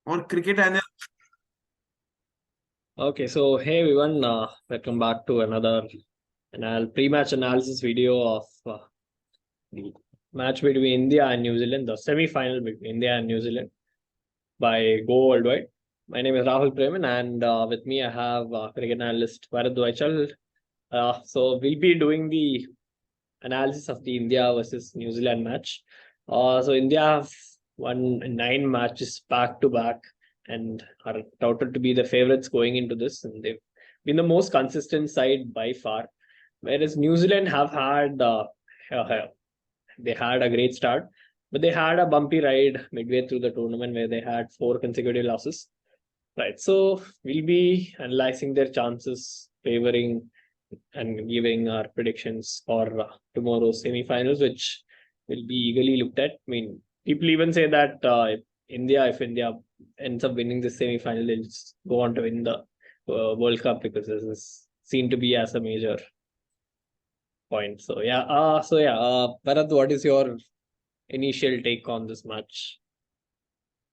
और cricket analyst Okay, so hey everyone, welcome back to another pre-match analysis video of the match between India and New Zealand, the semi-final between India and New Zealand by Go Worldwide. My name is Rahul Preman, and with me I have cricket analyst Varad Vaichal. So we'll be doing the analysis of the India versus New Zealand match. So India have won 9 matches back to back and are touted to be the favorites going into this, and they've been the most consistent side by far. Whereas New Zealand have had uh, they had a great start, but they had a bumpy ride midway through the tournament where they had 4 consecutive losses. Right, so we'll be analyzing their chances, favoring and giving our predictions for tomorrow's semi-finals, which will be eagerly looked at. I mean, people even say that if India ends up winning the semi-final, they'll just go on to win the World Cup because this is seen to be as a major point. Bharat, what is your initial take on this match?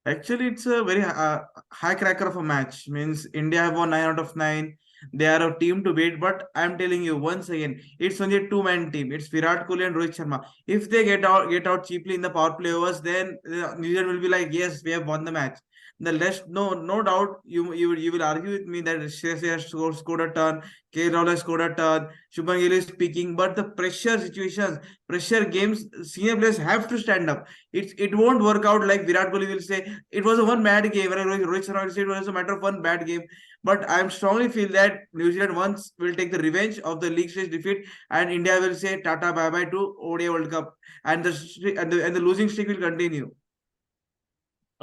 actually it's a very high cracker of a match. Means India have won 9 out of 9. They are a team to beat, but I'm telling you once again, it's only a two-man team. It's Virat Kohli and Rohit Sharma. If they get out cheaply in the power play overs, then New Zealand will be like, yes, we have won the match. The less, no doubt, you will argue with me that Shreyas has scored a ton, K. Rahul has scored a ton, Shubman Gill is speaking, but the pressure situations, pressure games, senior players have to stand up. It won't work out like Virat Kohli will say it was a one bad game. And Rohit Sharma will say it was a matter of one bad game. But I strongly feel that New Zealand once will take the revenge of the league stage defeat, and India will say Tata bye bye to ODI World Cup, and the losing streak will continue.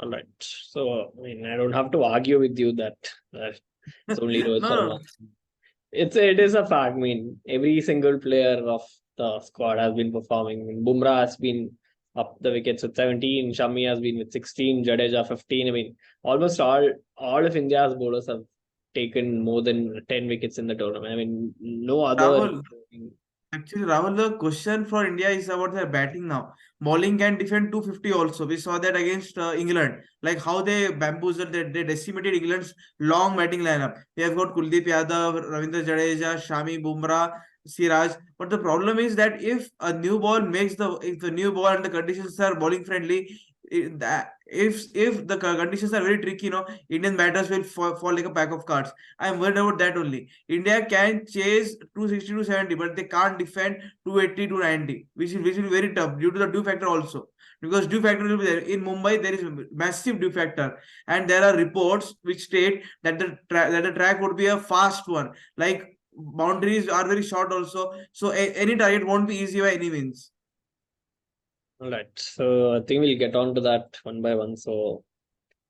All right. So, I mean, I don't have to argue with you that it's only Rohit No, Sharma. no. It is a fact. I mean, every single player of the squad has been performing. I mean, Bumrah has been up the wickets with 17. Shami has been with 16. Jadeja 15. I mean, almost all of India's bowlers have taken more than 10 wickets in the tournament. I mean, no other. Rahul, actually, Rahul, the question for India is about their batting now. Bowling can defend 250 also. We saw that against England, like how they bamboozled, they decimated England's long batting lineup. They have got Kuldeep Yadav, Ravindra Jadeja, Shami, Bumrah, Siraj. But the problem is that if the new ball and the conditions are bowling friendly, if the conditions are very tricky, Indian batters will fall like a pack of cards. I'm worried about that only. India can chase 260 to 70, but they can't defend 280 to 90, which will be very tough due to the dew factor also. Because dew factor will be there. In Mumbai, there is a massive dew factor, and there are reports which state that the track would be a fast one. Like boundaries are very short also, so any target won't be easy by any means. All right. So, I think we'll get on to that one by one. So,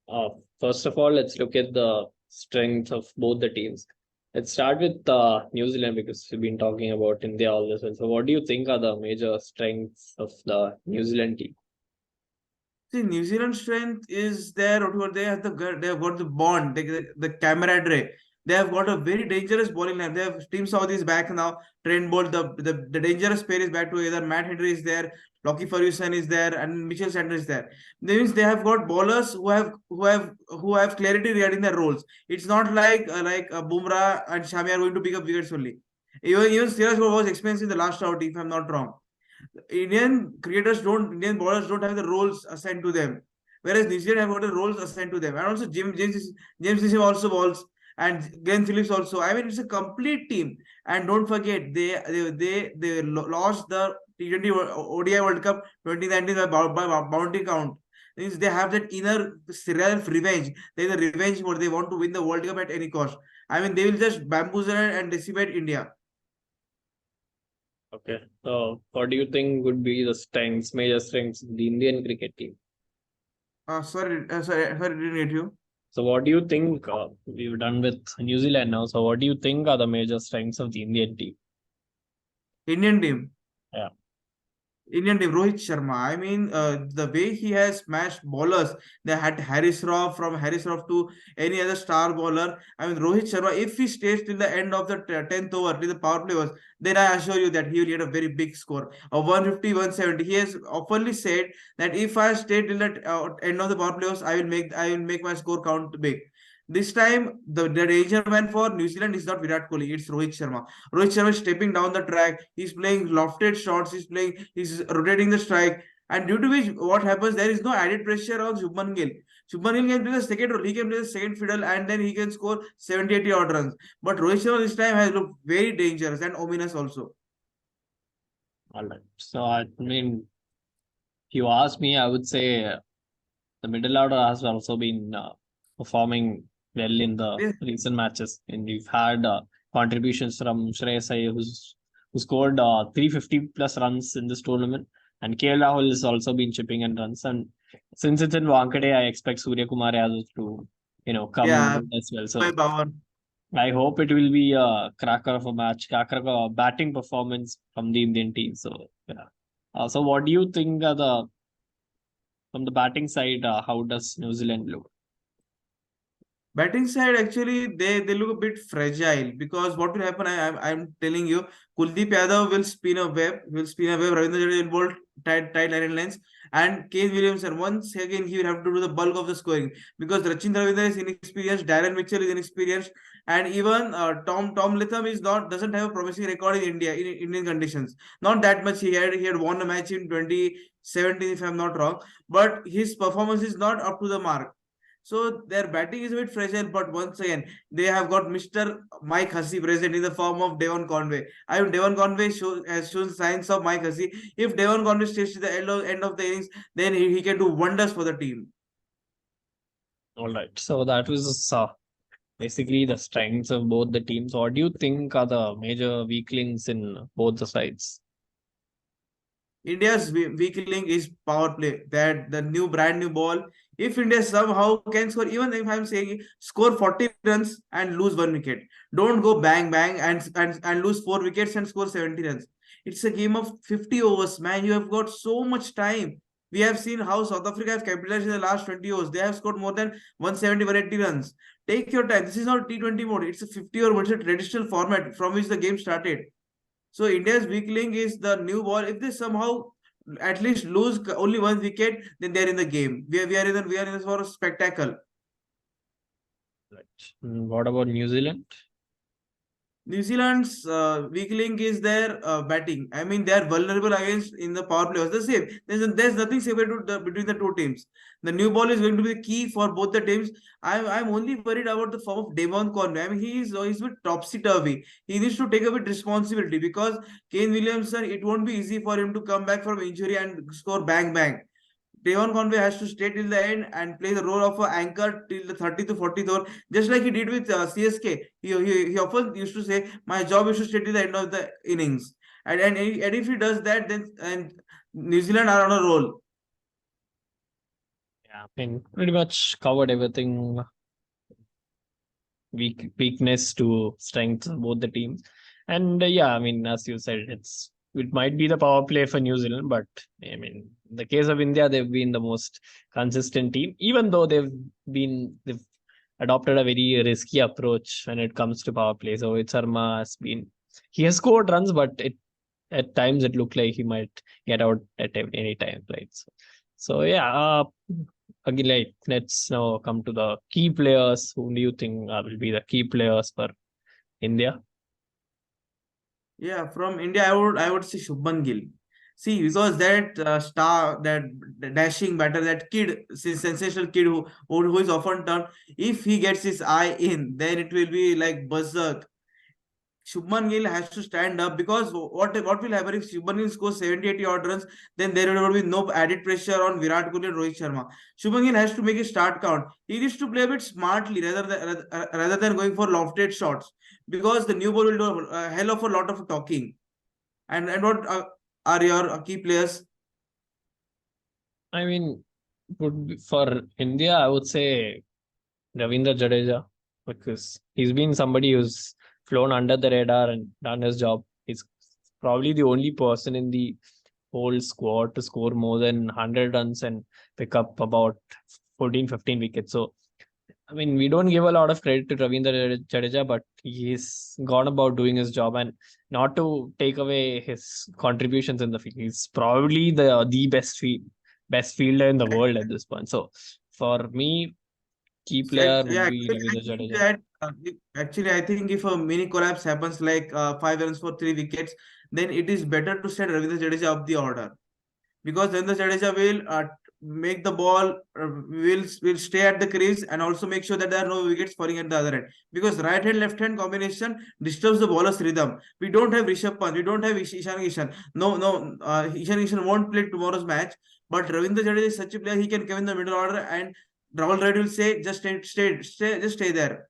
uh, first of all, let's look at the strengths of both the teams. Let's start with New Zealand because we've been talking about India all this while. So, what do you think are the major strengths of the New Zealand team? See, New Zealand strength is there. Whatever they have got the bond, the camaraderie. They have got a very dangerous bowling line. They have Team South is back now. Trent Bolt, the dangerous pair is back together. Matt Henry is there. Lockie Ferguson is there, and Mitchell Santner is there. That means they have got bowlers who have clarity regarding their roles. It's not like Bumrah and Shami are going to pick up wickets only. Even Siraj was expensive in the last out, if I'm not wrong. Indian bowlers don't have the roles assigned to them, whereas New Zealand have got the roles assigned to them, and also James Nissim also bowls, and Glenn Phillips also. I mean, it's a complete team, and don't forget they lost the T20 ODI World Cup 2019 by bounty count. Means they have that inner serial revenge. There's a revenge where they want to win the World Cup at any cost. I mean, they will just bamboozle and decimate India. Okay. So, what do you think would be the major strengths of the Indian cricket team? Sorry, didn't get you. So, what do you think we've done with New Zealand now? So, what do you think are the major strengths of the Indian team? Indian team. Yeah. Indian team, Rohit Sharma. I mean, the way he has smashed bowlers, they had Harris Raw to any other star bowler. I mean, Rohit Sharma, if he stays till the end of the 10th over, till the power play was, then I assure you that he will get a very big score of 150, 170. He has openly said that if I stay till the end of the power play was, I will make my score count big. This time, the danger man for New Zealand is not Virat Kohli, it's Rohit Sharma. Rohit Sharma is stepping down the track. He's playing lofted shots. He's rotating the strike. And due to which, what happens, there is no added pressure on Shubman Gill. Shubman Gill can play the second role. He can play the second fiddle and then he can score 70, 80 odd runs. But Rohit Sharma this time has looked very dangerous and ominous also. All right. So, I mean, if you ask me, I would say the middle order has also been performing well in the Yes. recent matches. And we've had contributions from Shreyas Iyer, who scored 350 plus runs in this tournament. And KL Rahul has also been chipping in runs. And since it's in Wankhede, I expect Surya Kumar Yadav to, come Yeah, good as well. my So power. I hope it will be a cracker of a match, cracker of a batting performance from the Indian team. So yeah. So what do you think are the from the batting side? How does New Zealand look? Batting side, actually, they look a bit fragile because what will happen? I'm telling you, Kuldeep Yadav will spin a web, Ravindra Jadeja will bowl tight line lengths, and Kane Williamson once again he will have to do the bulk of the scoring because Rachin Ravindra is inexperienced, Darren Mitchell is inexperienced, and even Tom Latham is not doesn't have a promising record in India in Indian conditions. Not that much. He had won a match in 2017 if I'm not wrong, but his performance is not up to the mark. So their batting is a bit fragile, but once again, they have got Mr. Mike Hussey present in the form of Devon Conway. I mean, Devon Conway has shown signs of Mike Hussey. If Devon Conway stays to the end of the innings, then he can do wonders for the team. All right. So that was basically the strengths of both the teams. What do you think are the major weak links in both the sides? India's weak link is power play. That the brand new ball. If India somehow can score, even if I'm saying score 40 runs and lose one wicket, don't go bang bang and lose 4 wickets and score 70 runs. It's a game of 50 overs, man. You have got so much time. We have seen how South Africa have capitalized in the last 20 overs. They have scored more than 170, 180 runs. Take your time. This is not T20 mode. It's a 50 over. It's a traditional format from which the game started. So India's weak link is the new ball. If they somehow at least lose only one wicket, then they're in the game. We are in this for a spectacle. Right. What about New Zealand? New Zealand's weak link is their batting. I mean, they are vulnerable against in the power play. The same. There's nothing separated between the two teams. The new ball is going to be the key for both the teams. I'm only worried about the form of Devon Conway. I mean, he's a bit topsy turvy. He needs to take a bit responsibility because Kane Williamson. It won't be easy for him to come back from injury and score bang bang. Devon Conway has to stay till the end and play the role of an anchor till the 30 to 40th over, just like he did with CSK. He often used to say, "My job is to stay till the end of the innings." And if he does that, then and New Zealand are on a roll. Yeah, I mean, pretty much covered everything weakness to strength of both the teams. And yeah, I mean, as you said, it might be the power play for New Zealand, but I mean, in the case of India, they've been the most consistent team, even though they've adopted a very risky approach when it comes to power play. So Rohit Sharma he has scored runs, but at times it looked like he might get out at any time, right? So yeah, again, like let's now come to the key players. Who do you think will be the key players for India? Yeah, from India, I would say Shubman Gill. See, because that star, that dashing batter, that kid, sensational kid who is often termed, if he gets his eye in, then it will be like berserk. Shubman Gill has to stand up because what will happen if Shubman Gill scores 70, 80 odd runs, then there will be no added pressure on Virat Kohli and Rohit Sharma. Shubman Gill has to make a start count. He needs to play a bit smartly rather than going for lofted shots because the new ball will do a hell of a lot of talking. And what are your key players? I mean, for India, I would say Ravindra Jadeja, because he's been somebody who's flown under the radar and done his job. He's probably the only person in the whole squad to score more than 100 runs and pick up about 14, 15 wickets. So, I mean, we don't give a lot of credit to Ravindra Jadeja, but he's gone about doing his job, and not to take away his contributions in the field. He's probably the best fielder in the world at this point. So, for me, key player Yeah, would be actually, I Ravindra think Jadeja. that actually, I think if a mini collapse happens like 5 runs for 3 wickets, then it is better to set Ravindra Jadeja up the order, because then the Jadeja will make the ball, will stay at the crease and also make sure that there are no wickets falling at the other end. Because right hand left hand combination disturbs the bowler's rhythm. We don't have Rishabh Pant, we don't have Ishan Kishan. No, Ishan Kishan won't play tomorrow's match. But Ravindra Jadeja is such a player; he can come in the middle order, and Rahul Red will say, "Just just stay there."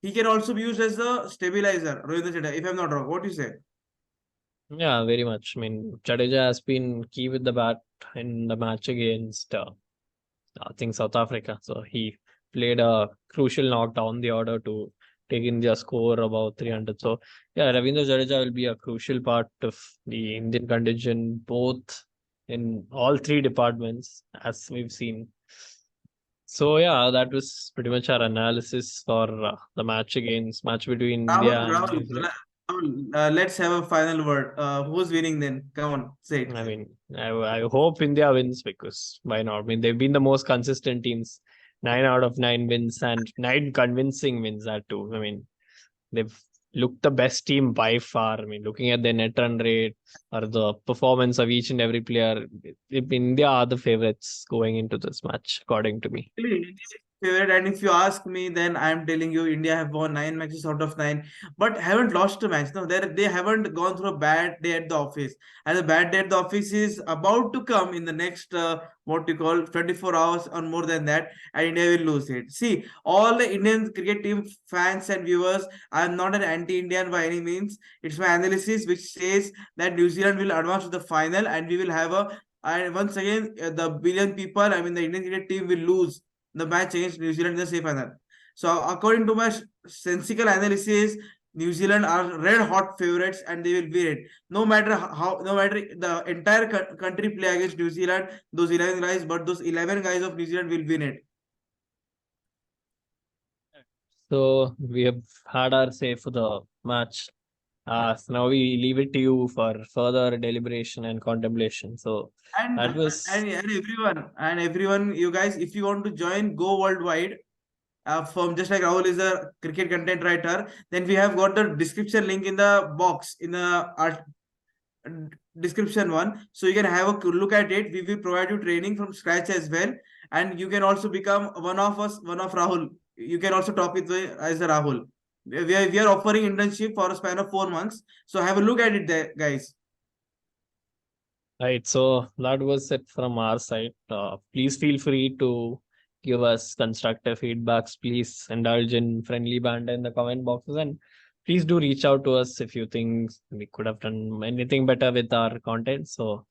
He can also be used as the stabilizer, Ravindra Jadeja. If I'm not wrong, what do you say? Yeah, very much. I mean, Jadeja has been key with the bat in the match against, I think, South Africa. So he played a crucial knock down the order to take in their score about 300. So, yeah, Ravindra Jadeja will be a crucial part of the Indian contingent, both in all three departments, as we've seen. So, yeah, that was pretty much our analysis for the match between India and New Zealand. Rahul, let's have a final word. Who's winning then? Come on, say it. I mean, I hope India wins because why not? I mean, they've been the most consistent teams, 9 out of 9 wins and 9 convincing wins. That too. I mean, they've looked the best team by far. I mean, looking at their net run rate or the performance of each and every player, India are the favorites going into this match, according to me. Really, India is favorite, and if you ask me, then I'm telling you, India have won 9 matches out of 9, but haven't lost a match. No, they haven't gone through a bad day at the office, and the bad day at the office is about to come in the next what you call 24 hours or more than that, and India will lose it. See, all the Indian cricket team fans and viewers, I'm not an anti-Indian by any means. It's my analysis which says that New Zealand will advance to the final, and we will have a, and once again, the billion people, I mean, the Indian cricket team will lose the match against New Zealand in the semi-final. So, according to my sensical analysis, New Zealand are red hot favorites and they will win it. No matter how, no matter the entire country play against New Zealand, those 11 guys, but those 11 guys of New Zealand will win it. So we have had our say for the match. So now we leave it to you for further deliberation and contemplation. So And, that was and everyone, you guys, if you want to join, go worldwide. From just like Rahul is a cricket content writer, then we have got the description link in the box in the art description one, so you can have a look at it. We will provide you training from scratch as well, and you can also become one of us, one of Rahul. You can also talk with as a Rahul. We are offering internship for a span of 4 months, so have a look at it there, guys. right. So that was it from our side. Please feel free to give us constructive feedbacks. Please indulge in friendly banter in the comment boxes, and please do reach out to us if you think we could have done anything better with our content. So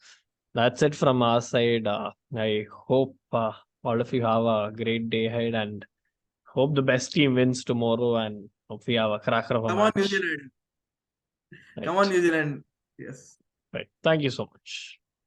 that's it from our side. I hope all of you have a great day ahead and hope the best team wins tomorrow and hope we have a cracker of a Come on, New match. Zealand. Come on, Right. New Zealand. Yes. Right. Thank you so much.